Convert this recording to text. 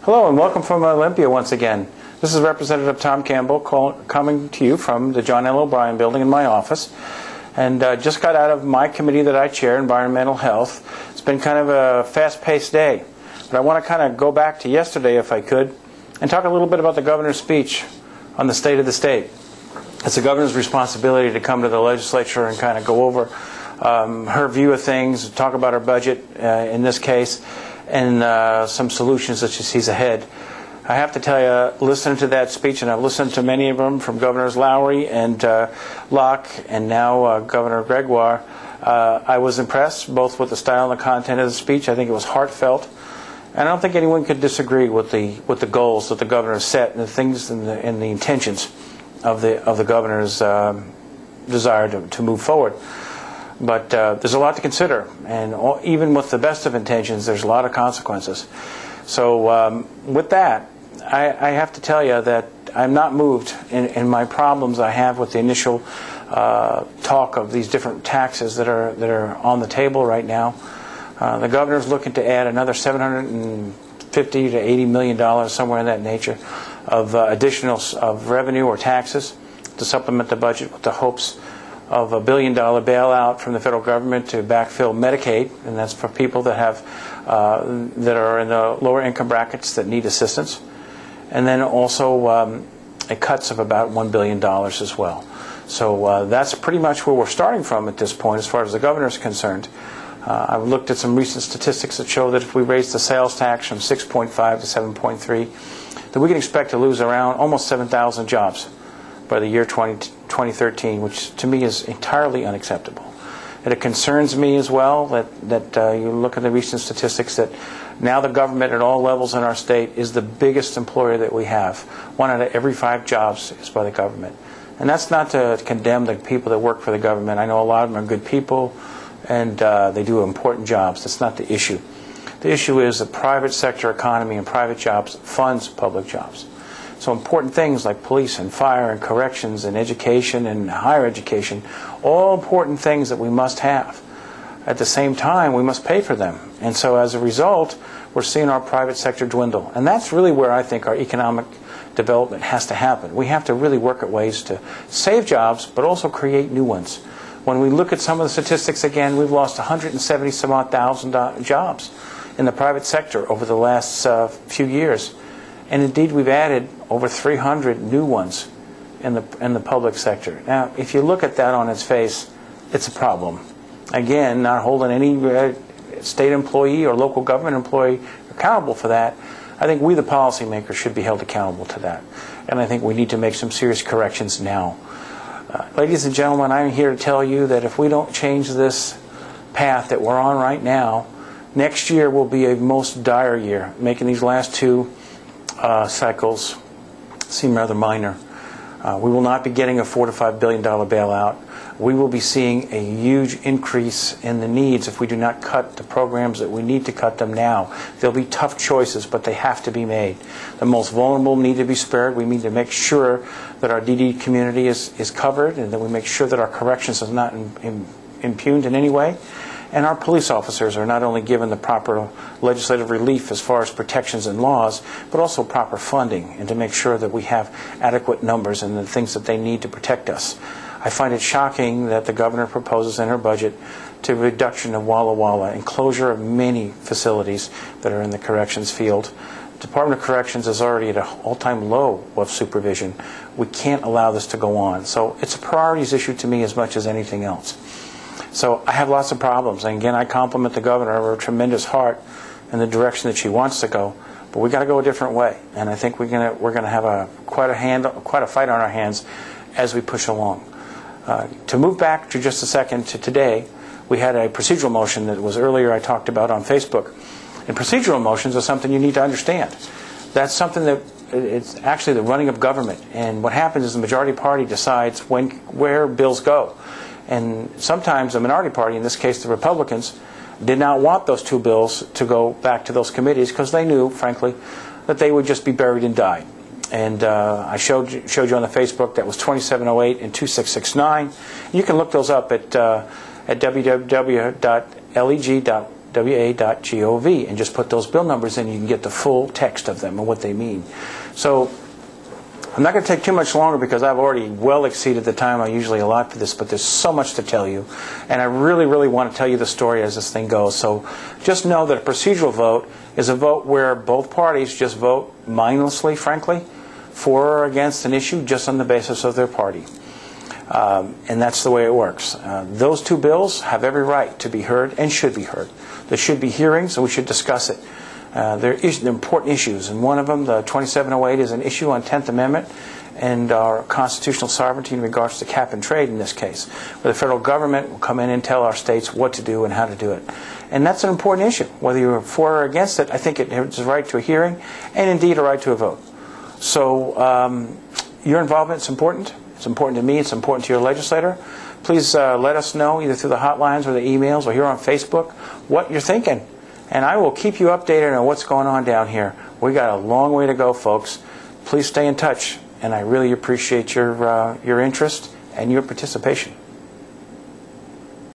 Hello and welcome from Olympia once again. This is Representative Tom Campbell coming to you from the John L. O'Brien building in my office. And just got out of my committee that I chair, Environmental Health. It's been kind of a fast-paced day. But I want to kind of go back to yesterday, if I could, and talk a little bit about the governor's speech on the state of the state. It's the governor's responsibility to come to the legislature and kind of go over her view of things, talk about her budget in this case, and some solutions that she sees ahead. I have to tell you, listening to that speech, and I've listened to many of them from Governors Lowry and Locke, and now Governor Gregoire, I was impressed both with the style and the content of the speech. I think it was heartfelt, and I don't think anyone could disagree with the goals that the governor set and the things and the intentions of the governor's desire to move forward. But there's a lot to consider, and even with the best of intentions, there's a lot of consequences. So with that, I have to tell you that I'm not moved in my problems I have with the initial talk of these different taxes that are on the table right now. The governor's looking to add another $750 to $80 million, somewhere in that nature, of additional revenue or taxes to supplement the budget with the hopes of a $1 billion bailout from the federal government to backfill Medicaid, and that's for people that have that are in the lower income brackets that need assistance, and then also a cuts of about $1 billion as well. So that's pretty much where we're starting from at this point as far as the governor is concerned. I've looked at some recent statistics that show that if we raise the sales tax from 6.5 to 7.3, that we can expect to lose around almost 7,000 jobs by the year 2013, which to me is entirely unacceptable. And it concerns me as well that you look at the recent statistics that now the government at all levels in our state is the biggest employer that we have. 1 out of every 5 jobs is by the government. And that's not to condemn the people that work for the government. I know a lot of them are good people, and they do important jobs. That's not the issue. The issue is the private sector economy and private jobs funds public jobs. So important things like police and fire and corrections and education and higher education, all important things that we must have. At the same time, we must pay for them. And so as a result, we're seeing our private sector dwindle. And that's really where I think our economic development has to happen. We have to really work at ways to save jobs, but also create new ones. When we look at some of the statistics again, we've lost 170-some-odd thousand jobs in the private sector over the last few years. And indeed, we've added over 300 new ones in the public sector. Now, if you look at that on its face, it's a problem. Again, not holding any state employee or local government employee accountable for that. I think we, the policymakers, should be held accountable to that. And I think we need to make some serious corrections now. Ladies and gentlemen, I'm here to tell you that if we don't change this path that we're on right now, next year will be a most dire year, making these last 2 cycles seem rather minor. We will not be getting a $4 to $5 billion bailout. We will be seeing a huge increase in the needs if we do not cut the programs that we need to cut them now. There'll be tough choices, but they have to be made. The most vulnerable need to be spared. We need to make sure that our DD community is covered, and that we make sure that our corrections are not impugned in any way. And our police officers are not only given the proper legislative relief as far as protections and laws, but also proper funding, and to make sure that we have adequate numbers and the things that they need to protect us. I find it shocking that the governor proposes in her budget to reduction of Walla Walla and closure of many facilities that are in the corrections field. The Department of Corrections is already at an all-time low of supervision. We can't allow this to go on. So it's a priorities issue to me as much as anything else. So I have lots of problems, and again, I compliment the governor of her tremendous heart in the direction that she wants to go. But we've got to go a different way, and I think we're going to have quite a fight on our hands as we push along. To move back to just a second to today, we had a procedural motion that was earlier I talked about on Facebook. And procedural motions are something you need to understand. That's something that it's actually the running of government, and what happens is the majority party decides where bills go. And sometimes the minority party, in this case the Republicans, did not want those 2 bills to go back to those committees because they knew, frankly, that they would just be buried and die. And I showed you on the Facebook that was 2708 and 2669. You can look those up at www.leg.wisconsin.gov wa.gov, and just put those bill numbers in. You can get the full text of them and what they mean. So I'm not going to take too much longer because I've already well exceeded the time I usually allot for this, but there's so much to tell you, and I really, really want to tell you the story as this thing goes. So just know that a procedural vote is a vote where both parties just vote mindlessly, frankly, for or against an issue just on the basis of their party. And that's the way it works. Those two bills have every right to be heard and should be heard. There should be hearings, and we should discuss it. They're important issues, and one of them, the 2708, is an issue on 10th Amendment and our constitutional sovereignty in regards to cap and trade in this case, where the federal government will come in and tell our states what to do and how to do it. And that's an important issue. Whether you're for or against it, I think it has a right to a hearing and indeed a right to a vote. So your involvement is important. It's important to me. It's important to your legislator. Please let us know either through the hotlines or the emails or here on Facebook what you're thinking. And I will keep you updated on what's going on down here. We got a long way to go, folks. Please stay in touch, and I really appreciate your interest and your participation.